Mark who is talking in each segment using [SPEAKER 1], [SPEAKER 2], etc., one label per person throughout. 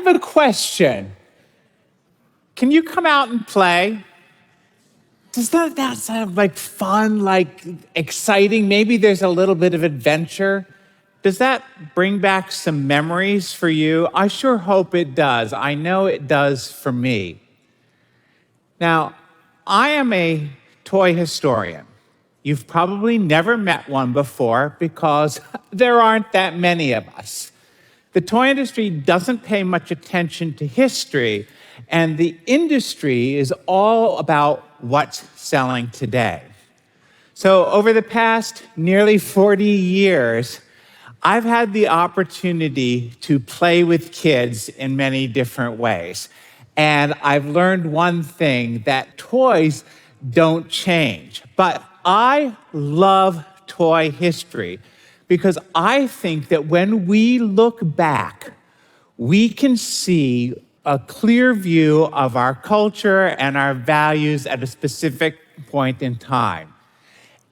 [SPEAKER 1] have a question. Can you come out and play? Does that sound like fun, like exciting? Maybe there's a little bit of adventure. Does that bring back some memories for you? I sure hope it does. I know it does for me. Now, I am a toy historian. You've probably never met one before because there aren't that many of us. The toy industry doesn't pay much attention to history, and the industry is all about what's selling today. So over the past nearly 40 years, I've had the opportunity to play with kids in many different ways. And I've learned one thing, that toys don't change. But I love toy history because I think that when we look back, we can see a clear view of our culture and our values at a specific point in time.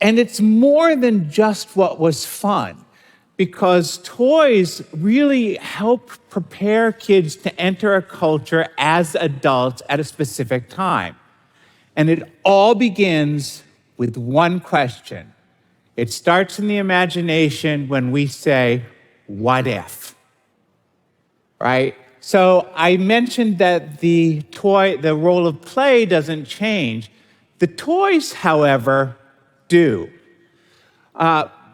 [SPEAKER 1] And it's more than just what was fun, because toys really help prepare kids to enter a culture as adults at a specific time. And it all begins with one question. It starts in the imagination when we say, what if? Right? So I mentioned that the role of play doesn't change. The toys, however, do.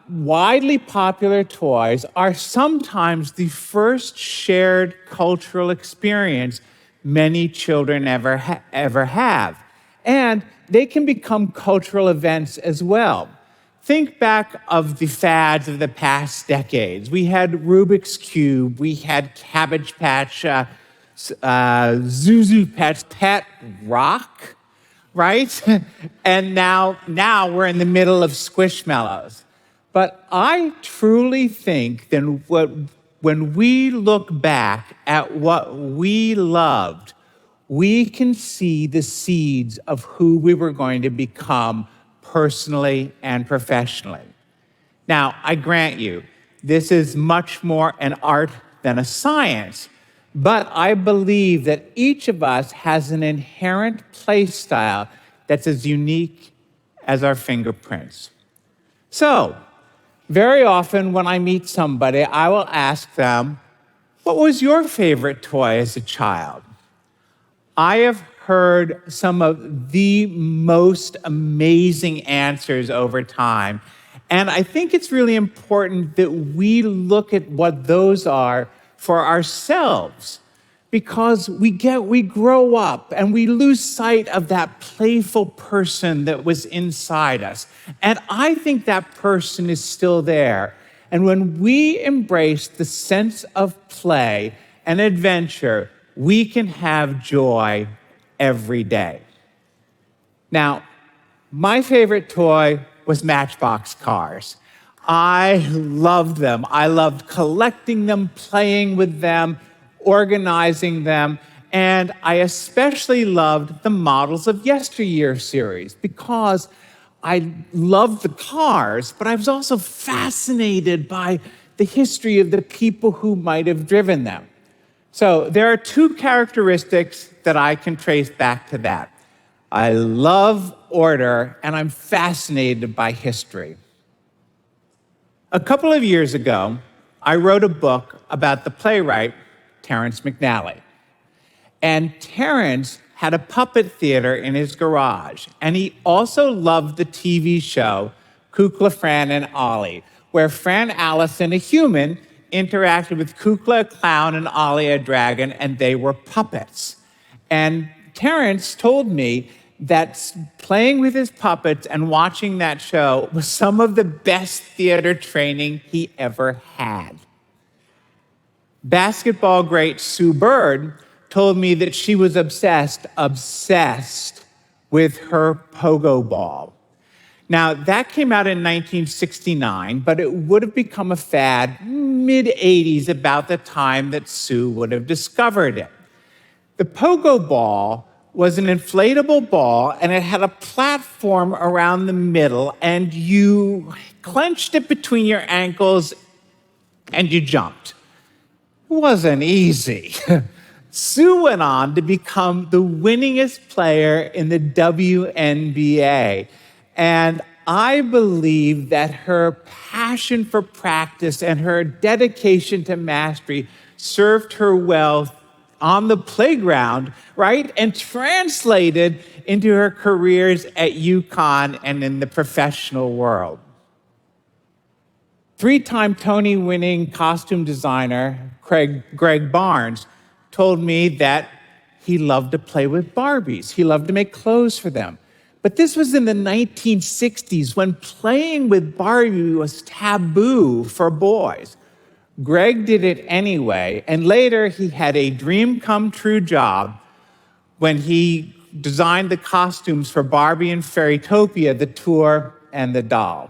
[SPEAKER 1] Widely popular toys are sometimes the first shared cultural experience many children ever have. And they can become cultural events as well. Think back of the fads of the past decades. We had Rubik's Cube, we had Cabbage Patch, Zuzu Pet Rock, right? And now we're in the middle of Squishmallows. But I truly think that when we look back at what we loved, we can see the seeds of who we were going to become personally and professionally. Now, I grant you, this is much more an art than a science, but I believe that each of us has an inherent play style that's as unique as our fingerprints. So, very often when I meet somebody, I will ask them, what was your favorite toy as a child? I have heard some of the most amazing answers over time. And I think it's really important that we look at what those are for ourselves, because we grow up and we lose sight of that playful person that was inside us. And I think that person is still there. And when we embrace the sense of play and adventure, we can have joy every day. Now, my favorite toy was Matchbox cars. I loved them. I loved collecting them, playing with them, organizing them, and I especially loved the Models of Yesteryear series because I loved the cars, but I was also fascinated by the history of the people who might have driven them. So there are two characteristics that I can trace back to that. I love order, and I'm fascinated by history. A couple of years ago, I wrote a book about the playwright Terrence McNally. And Terrence had a puppet theater in his garage, and he also loved the TV show Kukla, Fran, and Ollie, where Fran Allison, a human, interacted with Kukla, a clown, and Ollie, a dragon, and they were puppets. And Terrence told me that playing with his puppets and watching that show was some of the best theater training he ever had. Basketball great Sue Bird told me that she was obsessed with her pogo ball. Now, that came out in 1969, but it would have become a fad mid-'80s, about the time that Sue would have discovered it. The pogo ball was an inflatable ball, and it had a platform around the middle, and you clenched it between your ankles, and you jumped. It wasn't easy, Sue went on to become the winningest player in the WNBA. And I believe that her passion for practice and her dedication to mastery served her well on the playground, right? And translated into her careers at UConn and in the professional world. Three-time Tony-winning costume designer Greg Barnes told me that he loved to play with Barbies. He loved to make clothes for them. But this was in the 1960s when playing with Barbie was taboo for boys. Greg did it anyway, and later he had a dream-come-true job when he designed the costumes for Barbie and Fairytopia, the tour, and the doll.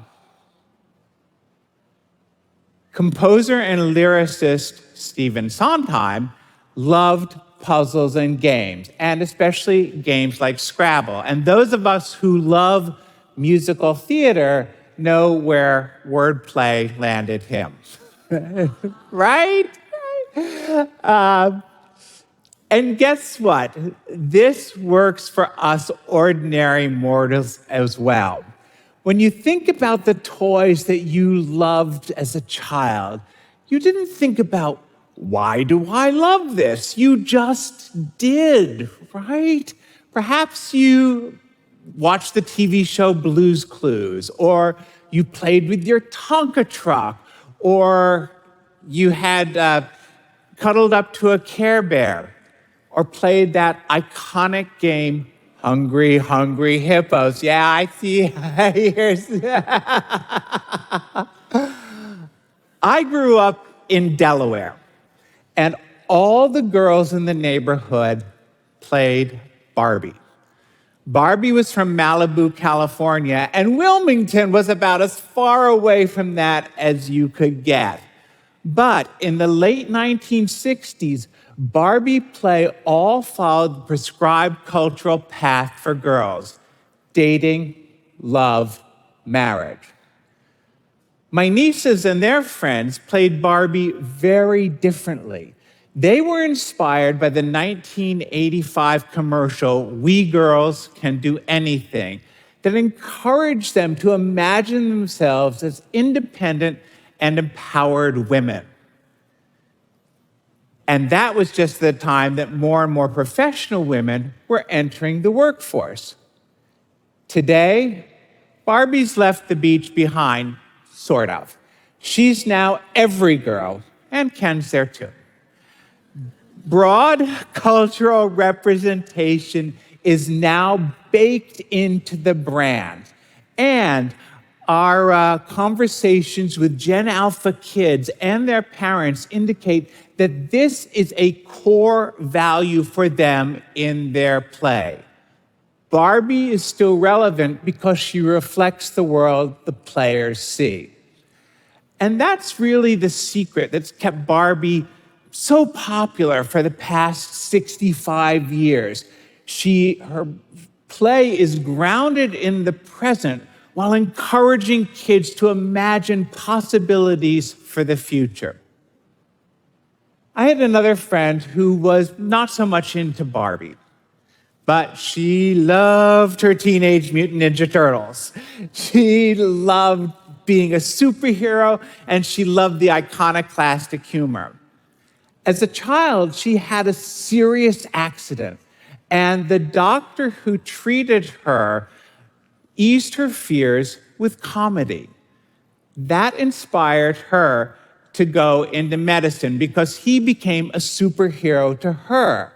[SPEAKER 1] Composer and lyricist Stephen Sondheim loved puzzles and games, and especially games like Scrabble. And those of us who love musical theater know where wordplay landed him. Right? And guess what? This works for us ordinary mortals as well. When you think about the toys that you loved as a child, you didn't think about, why do I love this? You just did, right? Perhaps you watched the TV show Blue's Clues, or you played with your Tonka truck, or you had cuddled up to a Care Bear, or played that iconic game, Hungry, Hungry Hippos. Yeah, I see. I grew up in Delaware, and all the girls in the neighborhood played Barbie. Barbie was from Malibu, California, and Wilmington was about as far away from that as you could get. But in the late 1960s, Barbie play all followed the prescribed cultural path for girls: dating, love, marriage. My nieces and their friends played Barbie very differently. They were inspired by the 1985 commercial, "We Girls Can Do Anything," that encouraged them to imagine themselves as independent and empowered women. And that was just the time that more and more professional women were entering the workforce. Today, Barbie's left the beach behind, sort of. She's now every girl, and Ken's there too. Broad cultural representation is now baked into the brand. And our conversations with Gen Alpha kids and their parents indicate that this is a core value for them in their play. Barbie is still relevant because she reflects the world the players see. And that's really the secret that's kept Barbie so popular for the past 65 years. Her play is grounded in the present while encouraging kids to imagine possibilities for the future. I had another friend who was not so much into Barbie, but she loved her Teenage Mutant Ninja Turtles. She loved being a superhero, and she loved the iconoclastic humor. As a child, she had a serious accident, and the doctor who treated her eased her fears with comedy. That inspired her to go into medicine because he became a superhero to her.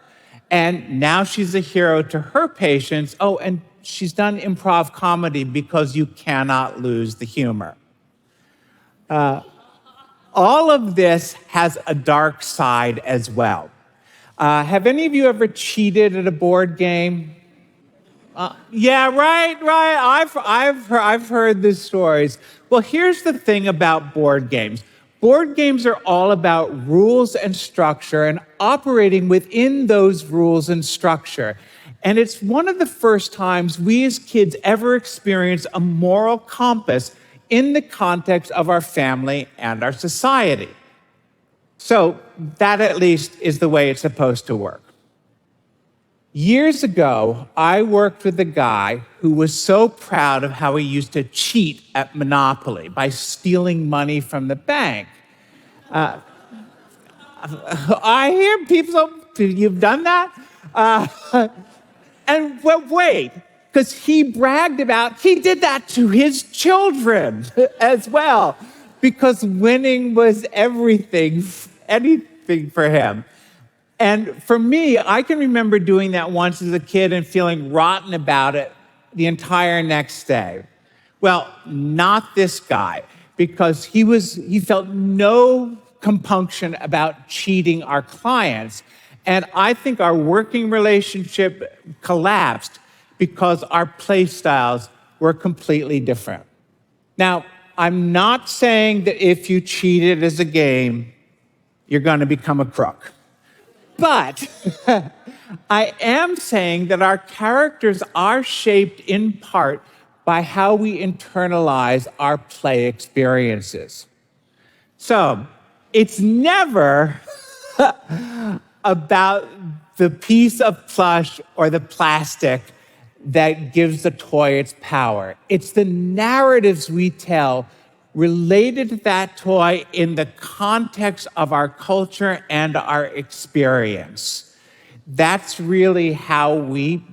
[SPEAKER 1] And now she's a hero to her patients. Oh, and she's done improv comedy because you cannot lose the humor. All of this has a dark side as well. Have any of you ever cheated at a board game? Yeah, right. I've heard the stories. Well, here's the thing about board games. Board games are all about rules and structure and operating within those rules and structure. And it's one of the first times we as kids ever experience a moral compass in the context of our family and our society. So that at least is the way it's supposed to work. Years ago, I worked with a guy who was so proud of how he used to cheat at Monopoly by stealing money from the bank. I hear people, you've done that? And well, wait, because he bragged about, he did that to his children as well, because winning was everything, anything for him. And for me, I can remember doing that once as a kid and feeling rotten about it the entire next day. Well, not this guy, because he felt no compunction about cheating our clients. And I think our working relationship collapsed because our play styles were completely different. Now, I'm not saying that if you cheated as a game, you're going to become a crook. But I am saying that our characters are shaped in part by how we internalize our play experiences. So it's never about the piece of plush or the plastic that gives the toy its power. It's the narratives we tell related to that toy in the context of our culture and our experience. That's really how we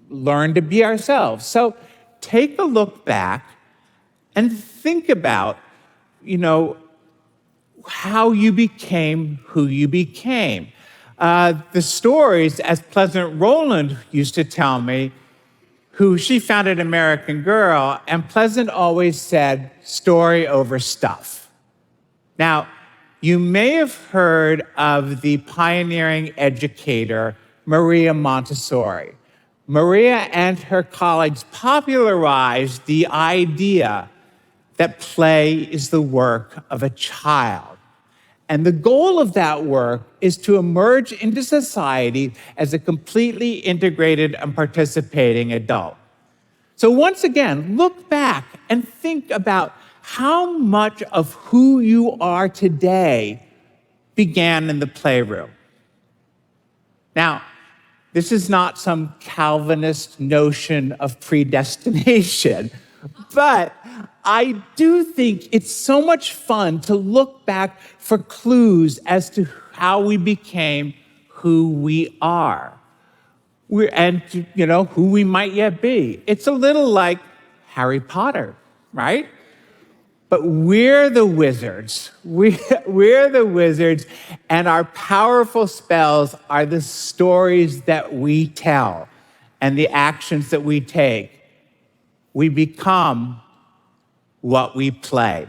[SPEAKER 1] learn to be ourselves. So take a look back and think about, how you became who you became. The stories, as Pleasant Rowland used to tell me, she found an American Girl, and Pleasant always said, story over stuff. Now, you may have heard of the pioneering educator, Maria Montessori. Maria and her colleagues popularized the idea that play is the work of a child. And the goal of that work is to emerge into society as a completely integrated and participating adult. So once again, look back and think about how much of who you are today began in the playroom. Now, this is not some Calvinist notion of predestination, but I do think it's so much fun to look back for clues as to how we became who we are. And who we might yet be. It's a little like Harry Potter, right? But we're the wizards. We're the wizards, and our powerful spells are the stories that we tell and the actions that we take. We become what we play.